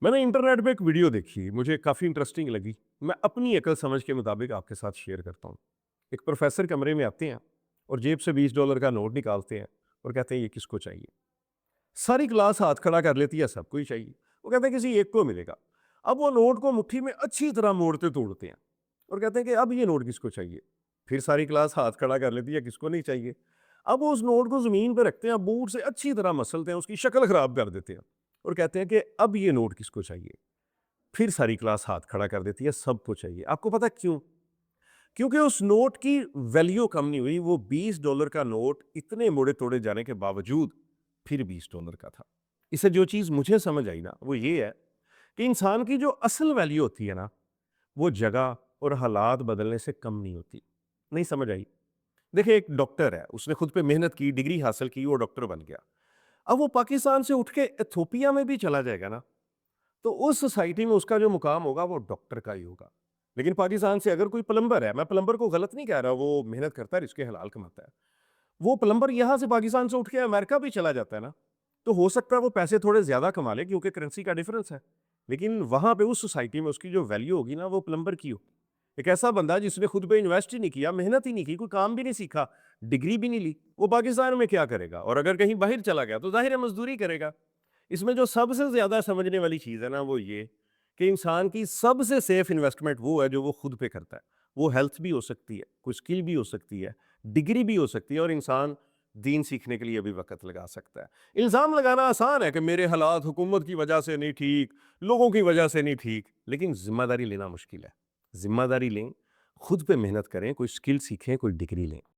मैंने इंटरनेट पे एक वीडियो देखी, मुझे काफ़ी इंटरेस्टिंग लगी। मैं अपनी अकल समझ के मुताबिक आपके साथ शेयर करता हूँ। एक प्रोफेसर कमरे में आते हैं और जेब से $20 का नोट निकालते हैं और कहते हैं ये किसको चाहिए। सारी क्लास हाथ खड़ा कर लेती है, सबको ही चाहिए। वो कहते हैं किसी एक को मिलेगा। अब वो नोट को मुट्ठी में अच्छी तरह मोड़ते तोड़ते हैं और कहते हैं कि अब ये नोट किसको चाहिए। फिर सारी क्लास हाथ खड़ा कर लेती है, किसको नहीं चाहिए। अब वो उस नोट को जमीन पर रखते हैं, बूट से अच्छी तरह मसलते हैं, उसकी शक्ल खराब कर देते हैं और कहते हैं कि अब ये नोट किसको चाहिए। फिर सारी क्लास हाथ खड़ा कर देती है, सबको चाहिए। आपको पता क्यों? क्योंकि उस नोट की वैल्यू कम नहीं हुई। वो $20 का नोट इतने मोड़े तोड़े जाने के बावजूद फिर $20 का था। इससे जो चीज़ मुझे समझ आई ना, वो ये है कि इंसान की जो असल वैल्यू होती है ना, वो जगह और हालात बदलने से कम नहीं होती। नहीं समझ आई? देखिए, एक डॉक्टर है, उसने खुद पे मेहनत की, डिग्री हासिल की, वो डॉक्टर बन गया। अब वो पाकिस्तान से उठ के इथियोपिया में भी चला जाएगा ना, तो उस सोसाइटी में उसका जो मुकाम होगा वो डॉक्टर का ही होगा। लेकिन पाकिस्तान से अगर कोई प्लम्बर है, मैं प्लम्बर को गलत नहीं कह रहा, वो मेहनत करता है, रिज़्क़ हलाल कमाता है। वो प्लम्बर यहाँ से पाकिस्तान से उठ के अमेरिका भी चला जाता है ना, तो हो सकता है वो पैसे थोड़े ज़्यादा कमा ले क्योंकि करेंसी का डिफ़रेंस है। लेकिन वहाँ पे उस सोसाइटी में उसकी जो वैल्यू होगी ना, वो प्लम्बर की हो। एक ऐसा बंदा जिसने खुद पे इन्वेस्ट ही नहीं किया, मेहनत ही नहीं की, कोई काम भी नहीं सीखा, डिग्री भी नहीं ली, वो पाकिस्तान में क्या करेगा? और अगर कहीं बाहर चला गया तो ज़ाहिर है मज़दूरी करेगा। इसमें जो सबसे ज़्यादा समझने वाली चीज़ है ना, वो ये कि इंसान की सबसे सेफ इन्वेस्टमेंट वो है जो वो खुद पे करता है। वो हेल्थ भी हो सकती है, कोई स्किल भी हो सकती है, डिग्री भी हो सकती है और इंसान दीन सीखने के लिए भी वक़्त लगा सकता है। इल्ज़ाम लगाना आसान है कि मेरे हालात हुकूमत की वजह से नहीं ठीक, लोगों की वजह से नहीं ठीक, लेकिन ज़िम्मेदारी लेना मुश्किल है। ज़िम्मेदारी लें, खुद पे मेहनत करें, कोई स्किल सीखें, कोई डिग्री लें।